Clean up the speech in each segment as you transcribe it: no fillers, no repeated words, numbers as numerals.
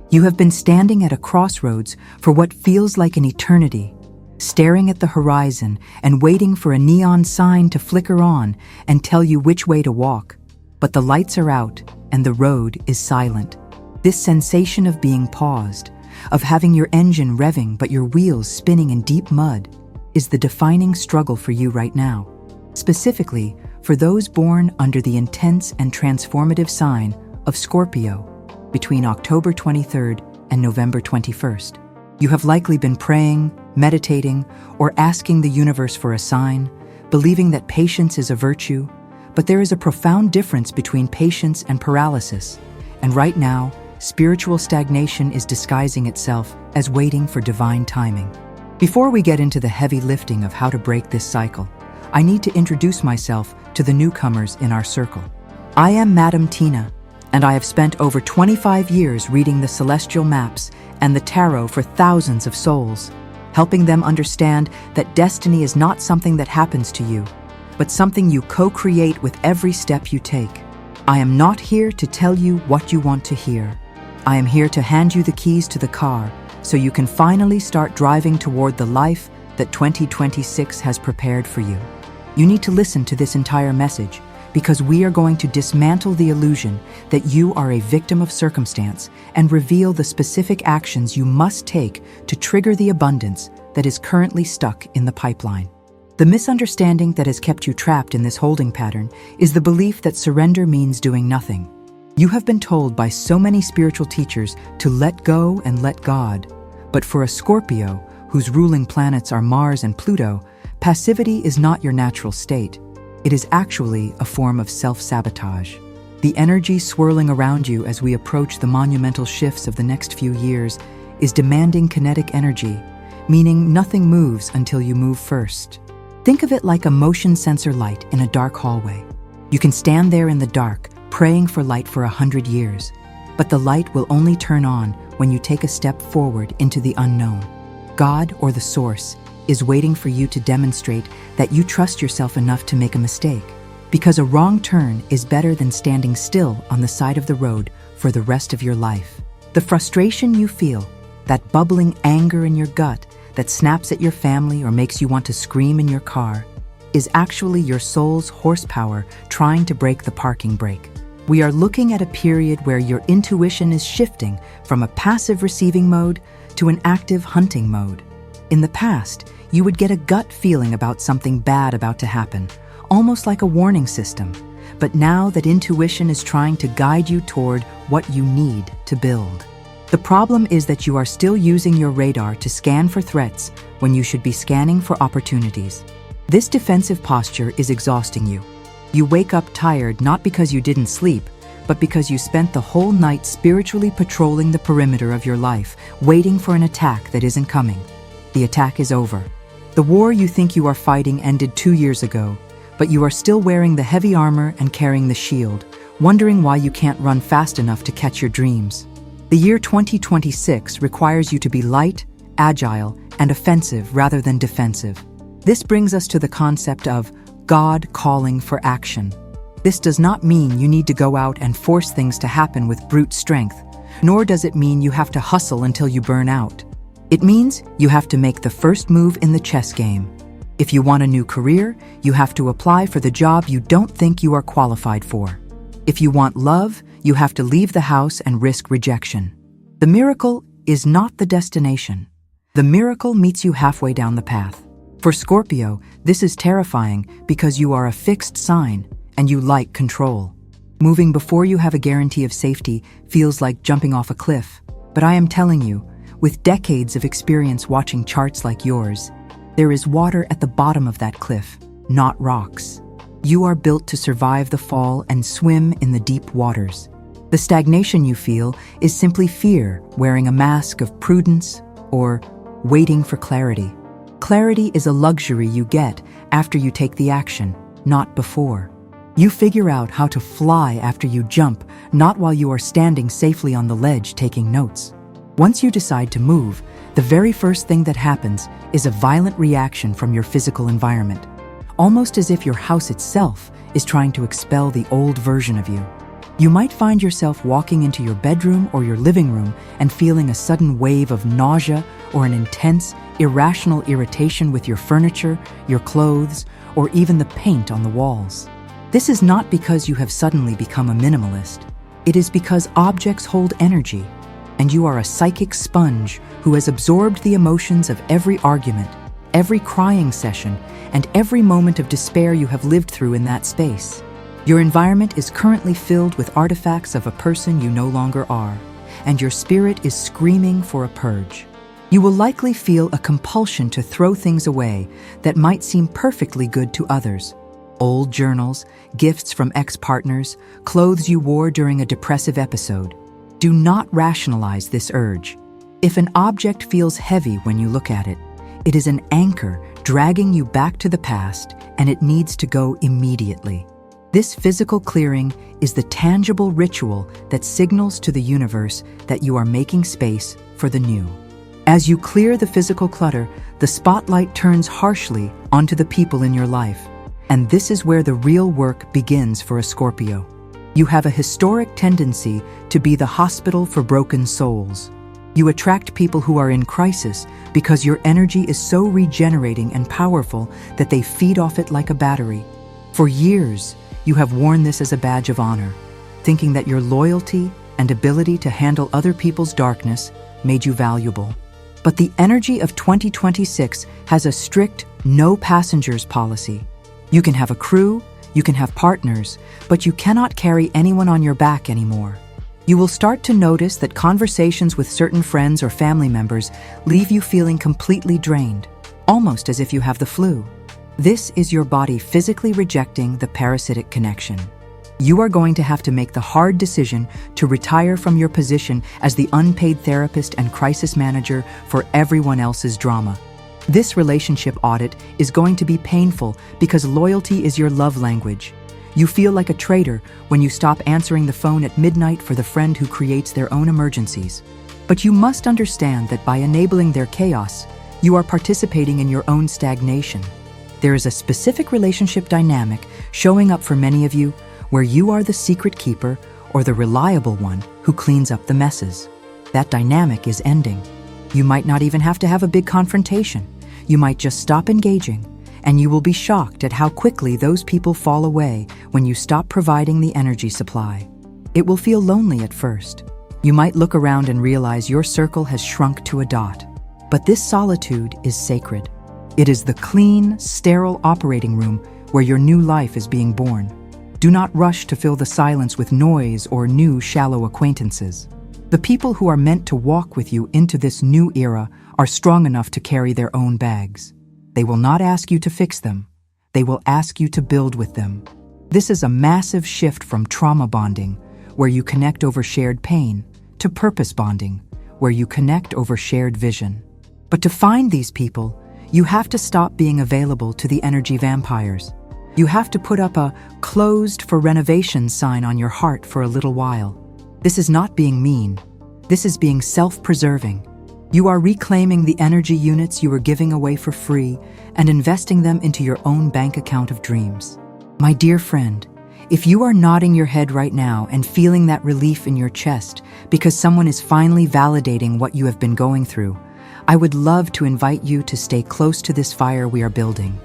You have been standing at a crossroads for what feels like an eternity, staring at the horizon and waiting for a neon sign to flicker on and tell you which way to walk. But the lights are out and the road is silent. This sensation of being paused, of having your engine revving but your wheels spinning in deep mud, is the defining struggle for you right now. Specifically, for those born under the intense and transformative sign of Scorpio between October 23rd and November 21st. You have likely been praying, meditating, or asking the universe for a sign, believing that patience is a virtue, but there is a profound difference between patience and paralysis, and right now, spiritual stagnation is disguising itself as waiting for divine timing. Before we get into the heavy lifting of how to break this cycle, I need to introduce myself to the newcomers in our circle. I am Madam Tina, and I have spent over 25 years reading the celestial maps and the tarot for thousands of souls, helping them understand that destiny is not something that happens to you, but something you co-create with every step you take. I am not here to tell you what you want to hear. I am here to hand you the keys to the car so you can finally start driving toward the life that 2026 has prepared for you. You need to listen to this entire message because we are going to dismantle the illusion that you are a victim of circumstance and reveal the specific actions you must take to trigger the abundance that is currently stuck in the pipeline. The misunderstanding that has kept you trapped in this holding pattern is the belief that surrender means doing nothing. You have been told by so many spiritual teachers to let go and let God. But for a Scorpio, whose ruling planets are Mars and Pluto, passivity is not your natural state. It is actually a form of self-sabotage. The energy swirling around you as we approach the monumental shifts of the next few years is demanding kinetic energy, meaning nothing moves until you move first. Think of it like a motion sensor light in a dark hallway. You can stand there in the dark, praying for light for 100 years, but the light will only turn on when you take a step forward into the unknown. God, or the source, is waiting for you to demonstrate that you trust yourself enough to make a mistake, because a wrong turn is better than standing still on the side of the road for the rest of your life. The frustration you feel, that bubbling anger in your gut that snaps at your family or makes you want to scream in your car, is actually your soul's horsepower trying to break the parking brake. We are looking at a period where your intuition is shifting from a passive receiving mode to an active hunting mode. In the past, you would get a gut feeling about something bad about to happen, almost like a warning system. But now that intuition is trying to guide you toward what you need to build. The problem is that you are still using your radar to scan for threats when you should be scanning for opportunities. This defensive posture is exhausting you. You wake up tired not because you didn't sleep, but because you spent the whole night spiritually patrolling the perimeter of your life, waiting for an attack that isn't coming. The attack is over. The war you think you are fighting ended 2 years ago, but you are still wearing the heavy armor and carrying the shield, wondering why you can't run fast enough to catch your dreams. The year 2026 requires you to be light, agile, and offensive rather than defensive. This brings us to the concept of God calling for action. This does not mean you need to go out and force things to happen with brute strength, nor does it mean you have to hustle until you burn out. It means you have to make the first move in the chess game. If you want a new career, you have to apply for the job you don't think you are qualified for. If you want love, you have to leave the house and risk rejection. The miracle is not the destination. The miracle meets you halfway down the path. For Scorpio, this is terrifying because you are a fixed sign and you like control. Moving before you have a guarantee of safety feels like jumping off a cliff. But I am telling you, with decades of experience watching charts like yours, there is water at the bottom of that cliff, not rocks. You are built to survive the fall and swim in the deep waters. The stagnation you feel is simply fear wearing a mask of prudence or waiting for clarity. Clarity is a luxury you get after you take the action, not before. You figure out how to fly after you jump, not while you are standing safely on the ledge taking notes. Once you decide to move, the very first thing that happens is a violent reaction from your physical environment, almost as if your house itself is trying to expel the old version of you. You might find yourself walking into your bedroom or your living room and feeling a sudden wave of nausea or an intense, irrational irritation with your furniture, your clothes, or even the paint on the walls. This is not because you have suddenly become a minimalist. It is because objects hold energy, and you are a psychic sponge who has absorbed the emotions of every argument, every crying session, and every moment of despair you have lived through in that space. Your environment is currently filled with artifacts of a person you no longer are, and your spirit is screaming for a purge. You will likely feel a compulsion to throw things away that might seem perfectly good to others. Old journals, gifts from ex-partners, clothes you wore during a depressive episode. Do not rationalize this urge. If an object feels heavy when you look at it, it is an anchor dragging you back to the past, and it needs to go immediately. This physical clearing is the tangible ritual that signals to the universe that you are making space for the new. As you clear the physical clutter, the spotlight turns harshly onto the people in your life. And this is where the real work begins for a Scorpio. You have a historic tendency to be the hospital for broken souls. You attract people who are in crisis because your energy is so regenerating and powerful that they feed off it like a battery. For years, you have worn this as a badge of honor, thinking that your loyalty and ability to handle other people's darkness made you valuable. But the energy of 2026 has a strict no passengers policy. You can have a crew, you can have partners, but you cannot carry anyone on your back anymore. You will start to notice that conversations with certain friends or family members leave you feeling completely drained, almost as if you have the flu. This is your body physically rejecting the parasitic connection. You are going to have to make the hard decision to retire from your position as the unpaid therapist and crisis manager for everyone else's drama. This relationship audit is going to be painful because loyalty is your love language. You feel like a traitor when you stop answering the phone at midnight for the friend who creates their own emergencies. But you must understand that by enabling their chaos, you are participating in your own stagnation. There is a specific relationship dynamic showing up for many of you where you are the secret keeper or the reliable one who cleans up the messes. That dynamic is ending. You might not even have to have a big confrontation. You might just stop engaging, and you will be shocked at how quickly those people fall away when you stop providing the energy supply. It will feel lonely at first. You might look around and realize your circle has shrunk to a dot. But this solitude is sacred. It is the clean, sterile operating room where your new life is being born. Do not rush to fill the silence with noise or new, shallow acquaintances. The people who are meant to walk with you into this new era are strong enough to carry their own bags. They will not ask you to fix them. They will ask you to build with them. This is a massive shift from trauma bonding, where you connect over shared pain, to purpose bonding, where you connect over shared vision. But to find these people, you have to stop being available to the energy vampires. You have to put up a "closed for renovation" sign on your heart for a little while. This is not being mean. This is being self-preserving. You are reclaiming the energy units you were giving away for free and investing them into your own bank account of dreams. My dear friend, if you are nodding your head right now and feeling that relief in your chest because someone is finally validating what you have been going through, I would love to invite you to stay close to this fire we are building.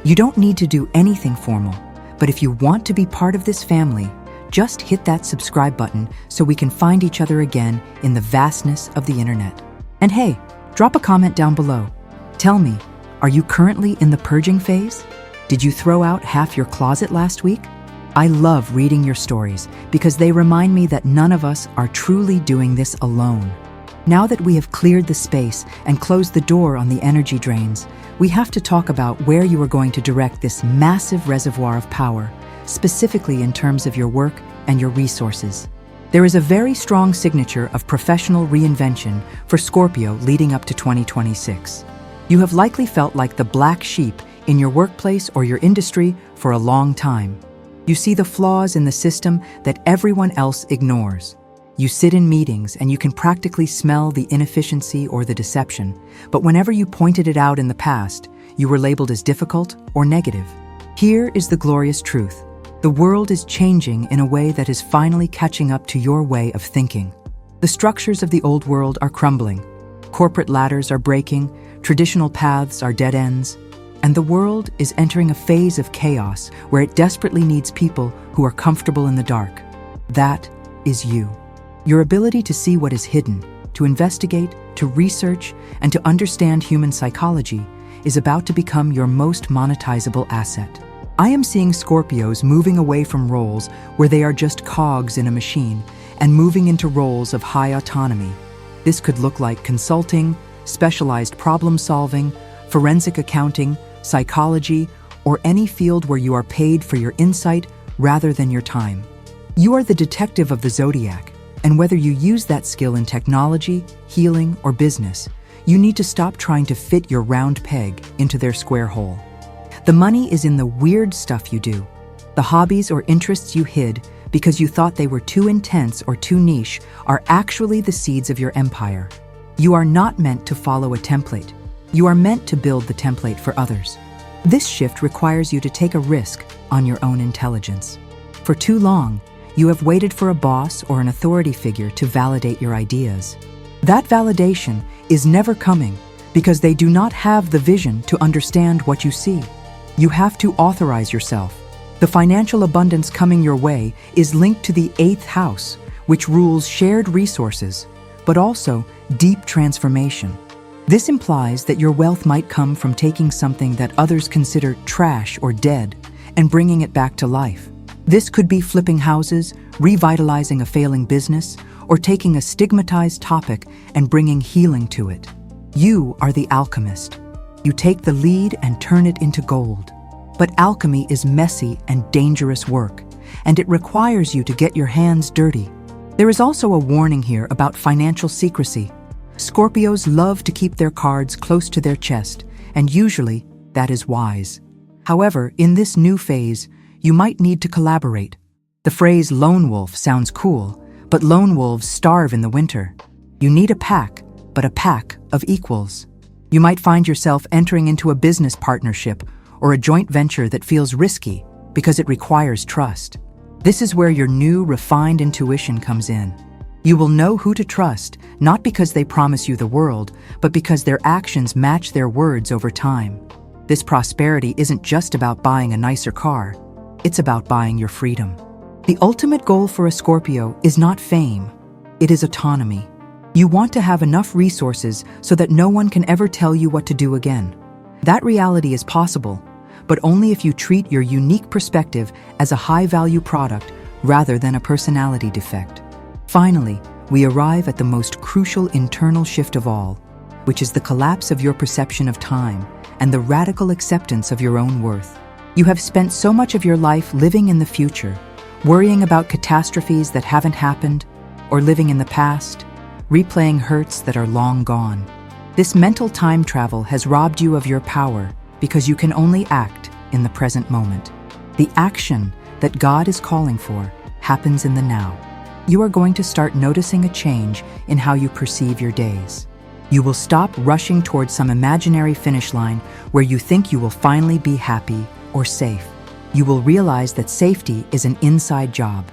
You don't need to do anything formal, but if you want to be part of this family, just hit that subscribe button so we can find each other again in the vastness of the internet. And hey, drop a comment down below. Tell me, are you currently in the purging phase? Did you throw out half your closet last week? I love reading your stories because they remind me that none of us are truly doing this alone. Now that we have cleared the space and closed the door on the energy drains, we have to talk about where you are going to direct this massive reservoir of power, specifically in terms of your work and your resources. There is a very strong signature of professional reinvention for Scorpio leading up to 2026. You have likely felt like the black sheep in your workplace or your industry for a long time. You see the flaws in the system that everyone else ignores. You sit in meetings and you can practically smell the inefficiency or the deception, but whenever you pointed it out in the past, you were labeled as difficult or negative. Here is the glorious truth. The world is changing in a way that is finally catching up to your way of thinking. The structures of the old world are crumbling. Corporate ladders are breaking, traditional paths are dead ends, and the world is entering a phase of chaos where it desperately needs people who are comfortable in the dark. That is you. Your ability to see what is hidden, to investigate, to research, and to understand human psychology is about to become your most monetizable asset. I am seeing Scorpios moving away from roles where they are just cogs in a machine and moving into roles of high autonomy. This could look like consulting, specialized problem solving, forensic accounting, psychology, or any field where you are paid for your insight rather than your time. You are the detective of the zodiac, and whether you use that skill in technology, healing, or business, you need to stop trying to fit your round peg into their square hole. The money is in the weird stuff you do. The hobbies or interests you hid because you thought they were too intense or too niche are actually the seeds of your empire. You are not meant to follow a template. You are meant to build the template for others. This shift requires you to take a risk on your own intelligence. For too long, you have waited for a boss or an authority figure to validate your ideas. That validation is never coming because they do not have the vision to understand what you see. You have to authorize yourself. The financial abundance coming your way is linked to the 8th house, which rules shared resources, but also deep transformation. This implies that your wealth might come from taking something that others consider trash or dead and bringing it back to life. This could be flipping houses, revitalizing a failing business, or taking a stigmatized topic and bringing healing to it. You are the alchemist. You take the lead and turn it into gold. But alchemy is messy and dangerous work, and it requires you to get your hands dirty. There is also a warning here about financial secrecy. Scorpios love to keep their cards close to their chest, and usually that is wise. However, in this new phase, you might need to collaborate. The phrase lone wolf sounds cool, but lone wolves starve in the winter. You need a pack, but a pack of equals. You might find yourself entering into a business partnership or a joint venture that feels risky because it requires trust. This is where your new, refined intuition comes in. You will know who to trust, not because they promise you the world, but because their actions match their words over time. This prosperity isn't just about buying a nicer car. It's about buying your freedom. The ultimate goal for a Scorpio is not fame. It is autonomy. You want to have enough resources so that no one can ever tell you what to do again. That reality is possible, but only if you treat your unique perspective as a high-value product rather than a personality defect. Finally, we arrive at the most crucial internal shift of all, which is the collapse of your perception of time and the radical acceptance of your own worth. You have spent so much of your life living in the future, worrying about catastrophes that haven't happened, or living in the past, replaying hurts that are long gone. This mental time travel has robbed you of your power because you can only act in the present moment. The action that God is calling for happens in the now. You are going to start noticing a change in how you perceive your days. You will stop rushing towards some imaginary finish line where you think you will finally be happy or safe. You will realize that safety is an inside job.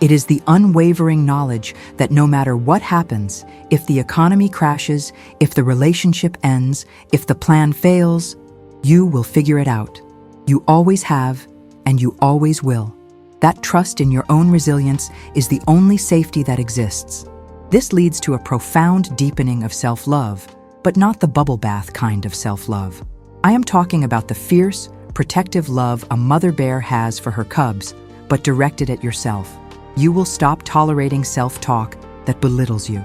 It is the unwavering knowledge that no matter what happens, if the economy crashes, if the relationship ends, if the plan fails, you will figure it out. You always have, and you always will. That trust in your own resilience is the only safety that exists. This leads to a profound deepening of self-love, but not the bubble bath kind of self-love. I am talking about the fierce, protective love a mother bear has for her cubs, but directed at yourself. You will stop tolerating self-talk that belittles you.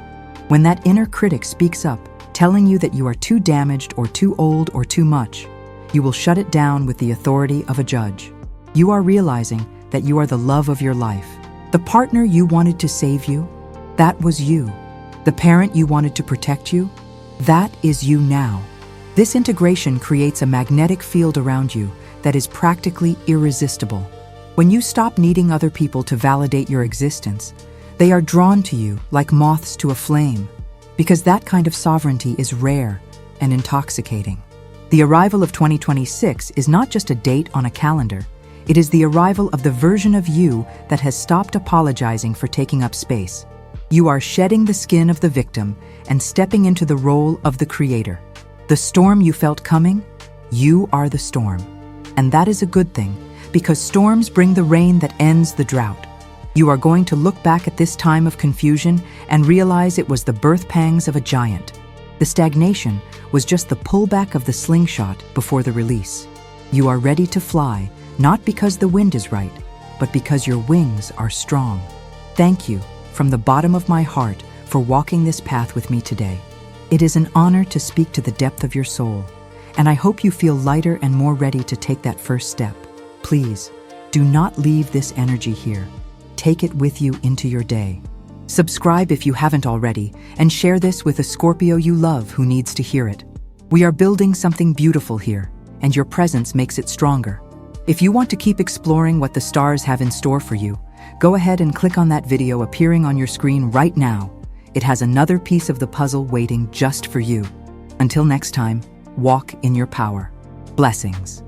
When that inner critic speaks up, telling you that you are too damaged or too old or too much, you will shut it down with the authority of a judge. You are realizing that you are the love of your life. The partner you wanted to save you, that was you. The parent you wanted to protect you, that is you now. This integration creates a magnetic field around you that is practically irresistible. When you stop needing other people to validate your existence, they are drawn to you like moths to a flame, because that kind of sovereignty is rare and intoxicating. The arrival of 2026 is not just a date on a calendar, It is the arrival of the version of you that has stopped apologizing for taking up space. You are shedding the skin of the victim and stepping into the role of the creator. The storm you felt coming, you are the storm. And that is a good thing, because storms bring the rain that ends the drought. You are going to look back at this time of confusion and realize it was the birth pangs of a giant. The stagnation was just the pullback of the slingshot before the release. You are ready to fly, not because the wind is right, but because your wings are strong. Thank you, from the bottom of my heart, for walking this path with me today. It is an honor to speak to the depth of your soul, and I hope you feel lighter and more ready to take that first step. Please, do not leave this energy here. Take it with you into your day. Subscribe if you haven't already, and share this with a Scorpio you love who needs to hear it. We are building something beautiful here, and your presence makes it stronger. If you want to keep exploring what the stars have in store for you, go ahead and click on that video appearing on your screen right now. It has another piece of the puzzle waiting just for you. Until next time, walk in your power. Blessings.